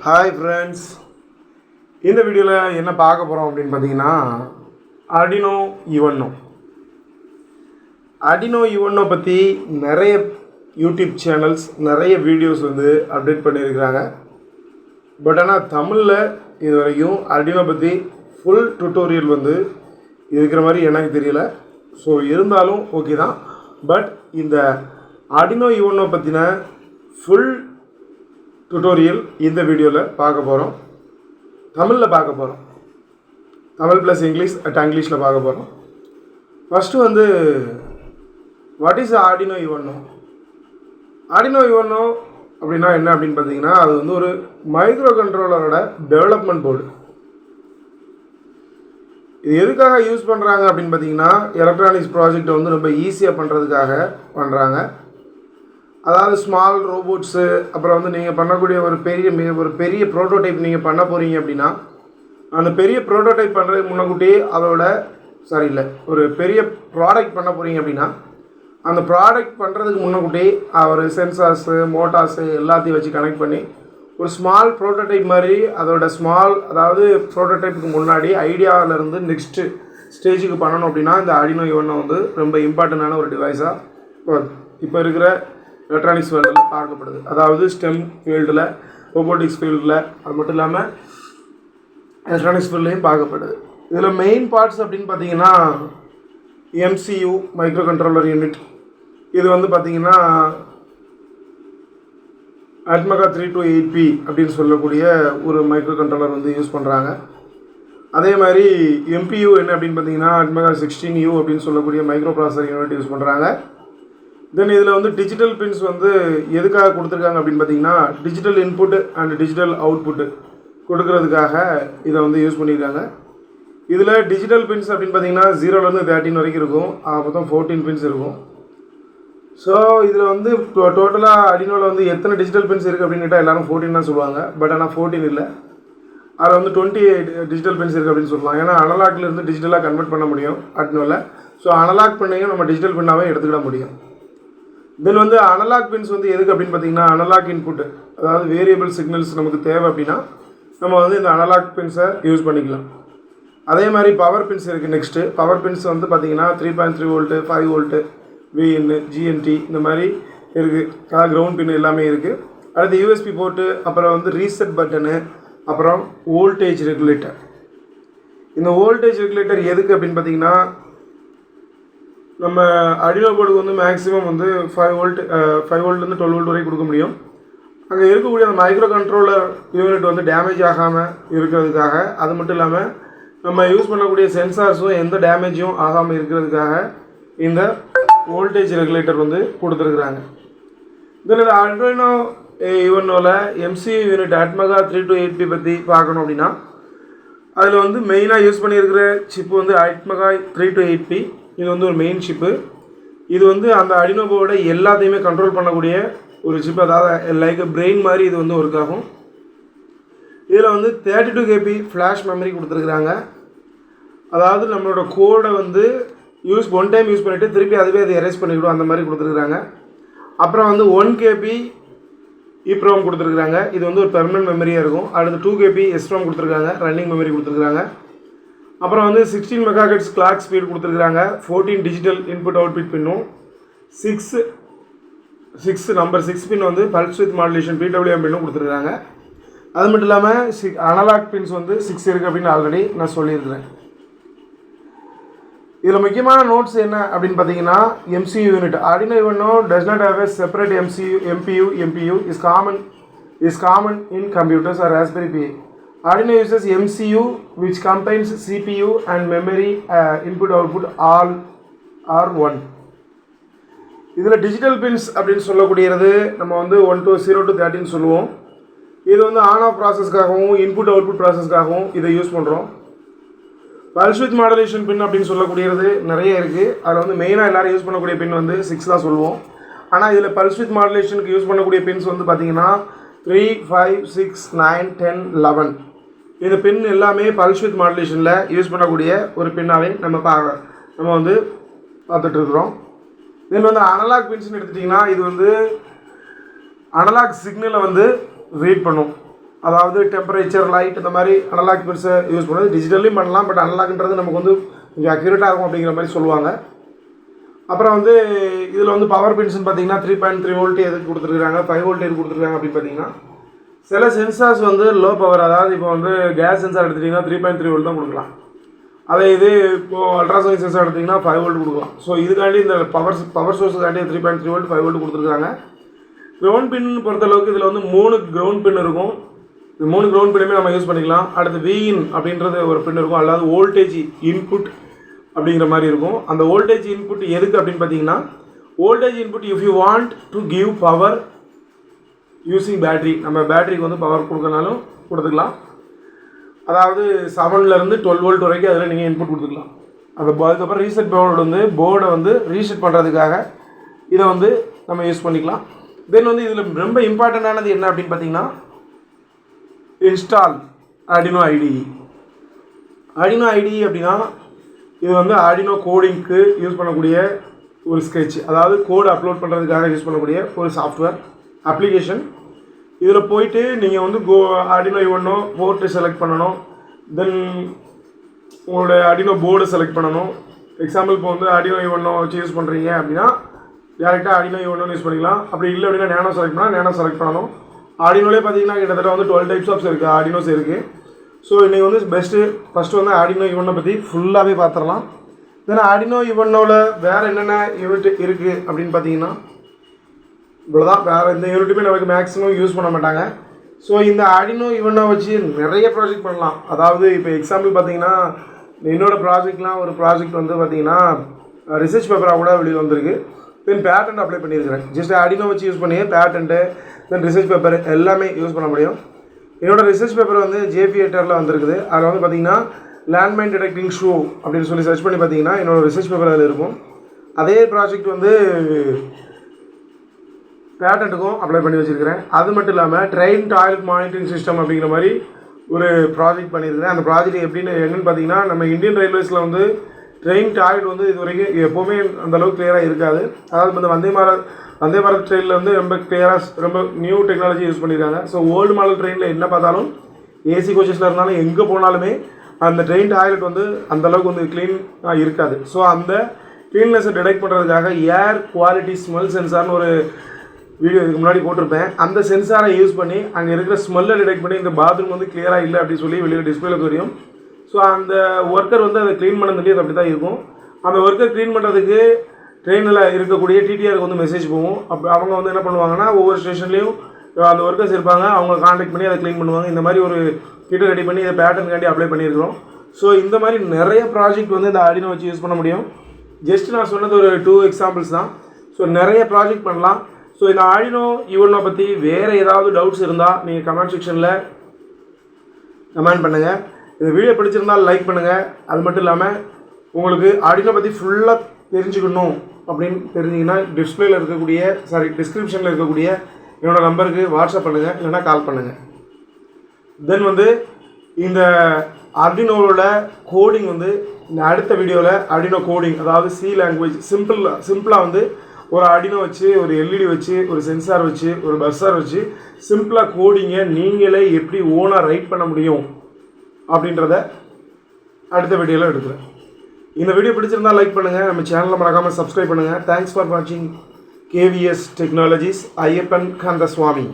Hi friends, இந்த வீடியோவில் என்ன பார்க்க போகிறோம் அப்படின்னு பார்த்தீங்கன்னா Arduino Uno பற்றி நிறைய யூடியூப் சேனல்ஸ் நிறைய வீடியோஸ் அப்டேட் பண்ணியிருக்கிறாங்க. பட் ஆனால் தமிழில் இது வரைக்கும் Arduino பற்றி ஃபுல் டுட்டோரியல் இருக்கிற மாதிரி எனக்கு தெரியல. ஸோ இருந்தாலும் ஓகே தான். பட் இந்த Arduino Uno பற்றின ஃபுல் டுட்டோரியல் இந்த வீடியோவில் பார்க்க போகிறோம். தமிழில் பார்க்க போகிறோம். தமிழ் ப்ளஸ் இங்கிலீஷ் இங்கிலீஷில் பார்க்க போகிறோம். First what is Arduino Uno? Arduino Uno அப்படின்னா என்ன அப்படின்னு பார்த்தீங்கன்னா, அது ஒரு மைக்ரோ கண்ட்ரோலரோட டெவலப்மெண்ட் போர்டு. இது எதுக்காக யூஸ் பண்ணுறாங்க அப்படின்னு பார்த்தீங்கன்னா, எலக்ட்ரானிக்ஸ் ப்ராஜெக்டை ரொம்ப ஈஸியாக பண்ணுறதுக்காக பண்ணுறாங்க. அதாவது ஸ்மால் ரோபோட்ஸு, அப்புறம் நீங்கள் பண்ணக்கூடிய ஒரு பெரிய ப்ரோட்டோடைப் நீங்கள் பண்ண போகிறீங்க அப்படின்னா, அந்த பெரிய ப்ரோட்டோடைப் பண்ணுறதுக்கு முன்னக்கூட்டி ஒரு பெரிய ப்ராடக்ட் பண்ண போகிறீங்க அப்படின்னா, அந்த ப்ராடக்ட் பண்ணுறதுக்கு முன்னக்கூட்டி ஒரு சென்சார்ஸு மோட்டார்ஸு எல்லாத்தையும் வச்சு கனெக்ட் பண்ணி ஒரு ஸ்மால் ப்ரோட்டோடைப் மாதிரி அதாவது ப்ரோட்டோடைப்புக்கு முன்னாடி ஐடியாவிலேருந்து நெக்ஸ்ட்டு ஸ்டேஜுக்கு பண்ணணும் அப்படின்னா இந்த Arduino Uno ரொம்ப இம்பார்ட்டண்டான ஒரு டிவைஸாக இப்போ இருக்கிற எலக்ட்ரானிக்ஸ் வேர்ல்டில் பார்க்கப்படுது. அதாவது ஸ்டெம் ஃபீல்டில், ரோபோட்டிக்ஸ் ஃபீல்டில், அது மட்டும் இல்லாமல் எலக்ட்ரானிக்ஸ் ஃபீல்ட்லேயும் பார்க்கப்படுது. இதில் மெயின் பார்ட்ஸ் அப்படின்னு பார்த்தீங்கன்னா MCU மைக்ரோ கண்ட்ரோலர் யூனிட். இது பார்த்தீங்கன்னா Atmega 328P அப்படின்னு சொல்லக்கூடிய ஒரு மைக்ரோ கண்ட்ரோலர் யூஸ் பண்ணுறாங்க. அதே மாதிரி MPU என்ன அப்படின்னு பார்த்தீங்கன்னா Atmega 16U அப்படின்னு சொல்லக்கூடிய மைக்ரோ ப்ராசஸர் யூனிட் யூஸ் பண்ணுறாங்க. தென் இதில் டிஜிட்டல் பின்ஸ் எதுக்காக கொடுத்துருக்காங்க அப்படின்னு பார்த்தீங்கன்னா, digital input and digital output கொடுக்கறதுக்காக இதை யூஸ் பண்ணியிருக்காங்க. இதில் டிஜிட்டல் பின்ஸ் அப்படின்னு பார்த்தீங்கன்னா 0லேருந்து 13 வரைக்கும் இருக்கும். மொத்தம் 14 பின்ஸ் இருக்கும். ஸோ இதில் டோட்டலாக Arduinoவில் எத்தனை டிஜிட்டல் பின்ஸ் இருக்குது அப்படின்னு கேட்டால் எல்லோரும் 14 தான் சொல்லுவாங்க. பட் ஆனால் 14 இல்லை, அதில் 28 டிஜிட்டல் பின்ஸ் இருக்குது அப்படின்னு சொல்லலாம். ஏன்னா அனலாக்லேருந்து டிஜிட்டலாக கன்வெர்ட் பண்ண முடியும் Arduinoவில். ஸோ அனலாக் பண்ணிங்க நம்ம டிஜிட்டல் பின்னாவே எடுத்துக்கிட முடியும். தென் அனலாக் பின்ஸ் எதுக்கு அப்படின்னு பார்த்தீங்கன்னா, அனலாக் இன்புட்டு, அதாவது வேரியபிள் சிக்னல்ஸ் நமக்கு தேவை அப்படின்னா நம்ம இந்த அனலாக் பின்ஸை யூஸ் பண்ணிக்கலாம். அதே மாதிரி பவர் பின்ஸ் இருக்குது. நெக்ஸ்ட்டு பவர் பின்ஸ் பார்த்தீங்கன்னா 3.3 வோல்ட்டு, 5 வோல்ட்டு, VIN, GNT இந்த மாதிரி இருக்குது. கிரவுண்ட் பின் எல்லாமே இருக்குது. அடுத்து USB போர்ட்டு, அப்புறம் ரீசெட் பட்டனு, அப்புறம் வோல்டேஜ் ரெகுலேட்டர். இந்த வோல்டேஜ் ரெகுலேட்டர் எதுக்கு அப்படின்னு பார்த்தீங்கன்னா, நம்ம Arduino போர்டுக்கு மேக்ஸிமம் 5 வோல்ட்லேருந்து 12 வோல்ட் வரைக்கும் கொடுக்க முடியும். அங்கே இருக்கக்கூடிய அந்த மைக்ரோ கண்ட்ரோலர் யூனிட் டேமேஜ் ஆகாமல் இருக்கிறதுக்காக, அது மட்டும் இல்லாமல் நம்ம யூஸ் பண்ணக்கூடிய சென்சார்ஸும் எந்த டேமேஜும் ஆகாமல் இருக்கிறதுக்காக இந்த வோல்டேஜ் ரெகுலேட்டர் கொடுத்துருக்குறாங்க. இதில் இந்த Arduino Unoவில் MCU unit Atmega 328P பற்றி பார்க்கணும் அப்படின்னா, அதில் மெயினாக யூஸ் பண்ணியிருக்கிற சிப்பு Atmega 328P. இது ஒரு மெயின் சிப்பு. இது அந்த Arduino போர்டை எல்லாத்தையுமே கண்ட்ரோல் பண்ணக்கூடிய ஒரு சிப்பு. அதாவது லைக் பிரெயின் மாதிரி இது ஒர்க் ஆகும். இதில் 32 KB ஃப்ளாஷ் மெமரி கொடுத்துருக்குறாங்க. அதாவது நம்மளோட கோடை ஒன் டைம் யூஸ் பண்ணிவிட்டு திருப்பி அதுவே அதை எரேஸ் பண்ணிவிடும், அந்த மாதிரி கொடுத்துருக்குறாங்க. அப்புறம் 1 KB EEPROM கொடுத்துருக்குறாங்க. இது ஒரு பெர்மனன்ட் மெமரியாக இருக்கும். அடுத்து 2 KB SROM கொடுத்துருக்காங்க, ரன்னிங் மெமரி கொடுத்துருக்குறாங்க. அப்புறம் 16 MHz கிளாக் ஸ்பீட் கொடுத்துருக்குறாங்க. 14 டிஜிட்டல் இன்புட் அவுட்புட் பின்னும் 6 பின் பல்ஸ் வித் மாடுலேஷன் PWM பின்னும் கொடுத்துருக்குறாங்க. அது மட்டும் இல்லாமல் அனலாக் பின்ஸ் 6 இருக்குது அப்படின்னு ஆல்ரெடி நான் சொல்லியிருக்கிறேன். இதில் முக்கியமான நோட்ஸ் என்ன அப்படின்னு பார்த்தீங்கன்னா, MCU unit Arduino Uno does not have a separate MPU is common in computers or Raspberry Pi. Arduino uses MCU which combines CPU and memory input output all are one. இதில் digital pins அப்படின்னு சொல்லக்கூடியது நம்ம 1 to 0 to 13 சொல்லுவோம். இது on off ப்ராசஸ்க்காகவும் input output ப்ராசஸ்க்காகவும் இதை use பண்ணுறோம். Pulse width modulation பின் அப்படின்னு சொல்லக்கூடியது நிறைய இருக்குது. அதில் மெயினாக எல்லோரும் யூஸ் பண்ணக்கூடிய பின் 6 தான் சொல்லுவோம். ஆனால் இதில் பல்ஸ் வித் மாடுலேஷனுக்கு யூஸ் பண்ணக்கூடிய பின்ஸ் பார்த்தீங்கன்னா 3, 5, 6, 9, 10, 11. இந்த பின் எல்லாமே பல்ஸ் வித் மாடுலேஷனில் யூஸ் பண்ணக்கூடிய ஒரு பின்னாவே நம்ம பார்த்துட்ருக்குறோம். தென் அனலாக் பின்ஸ்ன்னு எடுத்துட்டிங்கன்னா, இது அனலாக் சிக்னலை ரீட் பண்ணும். அதாவது டெம்பரேச்சர், லைட் இந்த மாதிரி அனலாக் பின்ஸை யூஸ் பண்ணுறது. டிஜிட்டல்லையும் பண்ணலாம், பட் அனலாக்ன்றது நமக்கு வந்து கொஞ்சம் அக்யூரேட்டாக இருக்கும் அப்படிங்கிற மாதிரி சொல்லுவாங்க. அப்புறம் வந்து இதில் வந்து பவர் பின்ஸ்னு பார்த்தீங்கன்னா 3.3 வோல்ட் எதுக்கு கொடுத்துருக்காங்க, 5 வோல்ட் எதுக்கு கொடுத்துருக்காங்க அப்படின்னு பார்த்தீங்கன்னா, சில சென்சார்ஸ் வந்து லோ பவர், அதாவது இப்போ வந்து கேஸ் சென்சார் எடுத்துட்டிங்கன்னா 3.3 வோல்ட் தான் கொடுக்கலாம். அதே இது இப்போது அல்ட்ராசோனிக் சென்சார் எடுத்திங்கன்னா 5 வோல்ட் கொடுக்கலாம். ஸோ இதுக்காண்டி இந்த பவர் சோர்ஸுக்காண்டி 3.3 வோல்ட் 5 வோல்ட் கொடுத்துருக்காங்க. கிரவுண்ட் பின் பொறுத்தளவுக்கு இதில் வந்து 3 கிரவுண்ட் பின் இருக்கும். இந்த 3 கிரவுண்ட் பின்னுமே நம்ம யூஸ் பண்ணிக்கலாம். அடுத்து விஇன் அப்படின்றது ஒரு பின் இருக்கும், அதாவது வோல்டேஜ் இன்புட் அப்படிங்கிற மாதிரி இருக்கும். அந்த வோல்டேஜ் இன்புட் எதுக்கு அப்படின்னு பார்த்தீங்கன்னா, voltage input if you want to give power using battery, நம்ம பேட்டரிக்கு வந்து பவர் கொடுக்கறனாலும் கொடுத்துக்கலாம். அதாவது 7லேருந்து 12 வோல்ட் வரைக்கும் அதில் நீங்கள் இன்புட் கொடுத்துக்கலாம். அதுக்கப்புறம் ரீசெட் போர்டு வந்து போர்டை வந்து ரீசெட் பண்ணுறதுக்காக இதை வந்து நம்ம யூஸ் பண்ணிக்கலாம். தென் வந்து இதில் ரொம்ப இம்பார்ட்டண்ட்டானது என்ன அப்படின்னு பார்த்தீங்கன்னா, install Arduino ITE. Arduino ITE அப்படின்னா இது வந்து ஆர்டினோ கோடிங்க்கு யூஸ் பண்ணக்கூடிய ஒரு ஸ்கெட்ச், அதாவது கோடு அப்லோட் பண்ணுறதுக்காக யூஸ் பண்ணக்கூடிய ஒரு சாஃப்ட்வேர் அப்ளிகேஷன். இதில் போயிட்டு நீங்கள் வந்து ஆர்டினோ யுனோ போர்ட்டு செலக்ட் பண்ணணும். தென் உங்களோட ஆர்டினோ போர்டை செலக்ட் பண்ணணும். எக்ஸாம்பிள் இப்போ வந்து ஆர்டினோ யுனோ வச்சு யூஸ் பண்ணுறீங்க அப்படின்னா டேரெக்டாக ஆர்டினோ யுனோன்னு யூஸ் பண்ணிக்கலாம். அப்படி இல்லை அப்படின்னா நேனோ செலக்ட் பண்ணால் நேனோ செலக்ட் பண்ணணும். ஆர்டினோலே பார்த்தீங்கன்னா கிட்டத்தட்ட வந்து 12 டைப்ஸ் ஆஃப்ஸ் இருக்குது, ஆர்டினோஸ் இருக்குது. ஸோ இன்றைக்கி வந்து ஃபஸ்ட்டு வந்து ஆர்டினோ யுனோ பற்றி ஃபுல்லாகவே பார்த்துடலாம். தென் ஆர்டினோ யுனோவில் வேறு என்னென்ன யூனிட் இருக்குது அப்படின்னு பார்த்தீங்கன்னா இவ்வளோதான். வேறு எந்த யூனிட்டுமே நமக்கு மேக்ஸிமம் யூஸ் பண்ண மாட்டாங்க. ஸோ இந்த ஆர்டினோ யுனோ வச்சு நிறைய ப்ராஜெக்ட் பண்ணலாம். அதாவது இப்போ எக்ஸாம்பிள் பார்த்தீங்கன்னா, என்னோடய ப்ராஜெக்ட்லாம் ஒரு ப்ராஜெக்ட் வந்து பார்த்தீங்கன்னா ரிசர்ச் பேப்பராக கூட வெளியில் வந்திருக்கு. தென் பேட்டன்ட் அப்ளை பண்ணியிருக்கிறேன். ஜஸ்ட் ஆர்டினோ வச்சு யூஸ் பண்ணி பேட்டன்ட்டு தென் ரிசர்ச் பேப்பர் எல்லாமே யூஸ் பண்ண முடியும். என்னோடய ரிசர்ச் பேப்பர் வந்து ஜேபிஏட்டரில் வந்திருக்குது. அதில் வந்து பார்த்தீங்கன்னா லேண்ட்மைன் டிடெக்டிங் ஷோ அப்படின்னு சொல்லி சர்ச் பண்ணி பார்த்தீங்கன்னா என்னோடய ரிசர்ச் பேப்பர் அதில் இருக்கும். அதே ப்ராஜெக்ட் வந்து பேட்டன்ட்டுக்கும் அப்ளை பண்ணி வச்சுருக்கிறேன். அது மட்டும் இல்லாமல் ட்ரெயின் டாய்லெட் மானிட்டரிங் சிஸ்டம் அப்படிங்கிற மாதிரி ஒரு ப்ராஜெக்ட் பண்ணியிருக்கிறேன். அந்த ப்ராஜெக்ட் என்னென்னு பார்த்தீங்கன்னா, நம்ம இந்தியன் ரயில்வேஸில் வந்து ட்ரெயின் டாய்லெட் வந்து இது வரைக்கும் எப்போவுமே அந்தளவுக்கு கிளியராக இருக்காது. அதாவது இந்த வந்தே பாரத் ட்ரெயினில் வந்து ரொம்ப கிளியராக ரொம்ப நியூ டெக்னாலஜி யூஸ் பண்ணியிருக்காங்க. ஸோ ஓல்டு மாடல் ட்ரெயினில் என்ன பார்த்தாலும் ஏசி கோச்சஸில் இருந்தாலும் எங்கே போனாலுமே அந்த ட்ரெயின் டாய்லெட் வந்து அந்தளவுக்கு வந்து க்ளீனாக இருக்காது. ஸோ அந்த க்ளீன்னஸை டிடெக்ட் பண்ணுறதுக்காக ஏர் குவாலிட்டி ஸ்மெல் சென்சார்னு ஒரு வீடியோ இதுக்கு முன்னாடி போட்டிருப்பேன். அந்த சென்சாரை யூஸ் பண்ணி அங்கே இருக்கிற ஸ்மெல்லை டிடெக்ட் பண்ணி இந்த பாத்ரூம் வந்து கிளியராக இல்லை அப்படின்னு சொல்லி வெளியில் டிஸ்பிளேல தெரியும். ஸோ அந்த ஒர்க்கர் வந்து அதை க்ளீன் பண்ண வேண்டியது அப்படி தான் இருக்கும். அந்த ஒர்க்கர் க்ளீன் பண்ணுறதுக்கு ட்ரெயினில் இருக்கக்கூடிய டிடிஆருக்கு வந்து மெசேஜ் போகும். அப்போ அவங்க வந்து என்ன பண்ணுவாங்கன்னா, ஒவ்வொரு ஸ்டேஷன்லேயும் அந்த ஒர்க்கர்ஸ் இருப்பாங்க, அவங்க கான்டாக்ட் பண்ணி அதை க்ளீன் பண்ணுவாங்க. இந்த மாதிரி ஒரு கிட்ட ரெடி பண்ணி இதை பேட்டர்னுக்காண்டி அப்ளை பண்ணியிருக்கிறோம். ஸோ இந்த மாதிரி நிறைய ப்ராஜெக்ட் வந்து இந்த ஆர்டினோ வச்சு யூஸ் பண்ண முடியும். ஜஸ்ட் நான் சொன்னது ஒரு 2 எக்ஸாம்பிள்ஸ் தான். ஸோ நிறைய ப்ராஜெக்ட் பண்ணலாம். ஸோ இந்த ஆர்டினோ யுனோ பற்றி வேறு ஏதாவது டவுட்ஸ் இருந்தால் நீங்கள் கமெண்ட் செக்ஷனில் கமெண்ட் பண்ணுங்கள். இந்த வீடியோ பிடிச்சிருந்தால் லைக் பண்ணுங்கள். அது மட்டும் இல்லாமல் உங்களுக்கு ஆர்டினோ பற்றி ஃபுல்லாக தெரிஞ்சுக்கணும் அப்படின்னு தெரிஞ்சிங்கன்னா டிஸ்கிரிப்ஷனில் இருக்கக்கூடிய என்னோடய நம்பருக்கு வாட்ஸ்அப் பண்ணுங்கள், இல்லைனா கால் பண்ணுங்கள். தென் வந்து இந்த ஆர்டினோவோட கோடிங் வந்து இந்த அடுத்த வீடியோவில் ஆர்டினோ கோடிங், அதாவது சி லாங்குவேஜ் சிம்பிளாக வந்து ஒரு ஆர்டினோ வச்சு, ஒரு எல்இடி வச்சு, ஒரு சென்சார் வச்சு, ஒரு பஸ்ஸார் வச்சு சிம்பிளாக கோடிங்கை நீங்களே எப்படி ஓனாக ரைட் பண்ண முடியும் அப்படின்றத அடுத்த வீடியோவில் எடுக்கிறேன். இந்த வீடியோ பிடிச்சிருந்தால் லைக் பண்ணுங்கள், நம்ம சேனலில் மறக்காமல் சப்ஸ்கிரைப் பண்ணுங்கள். தேங்க்ஸ் ஃபார் வாட்சிங் கேவிஎஸ் டெக்னாலஜிஸ். ஐயப்பன் கந்தசுவாமி.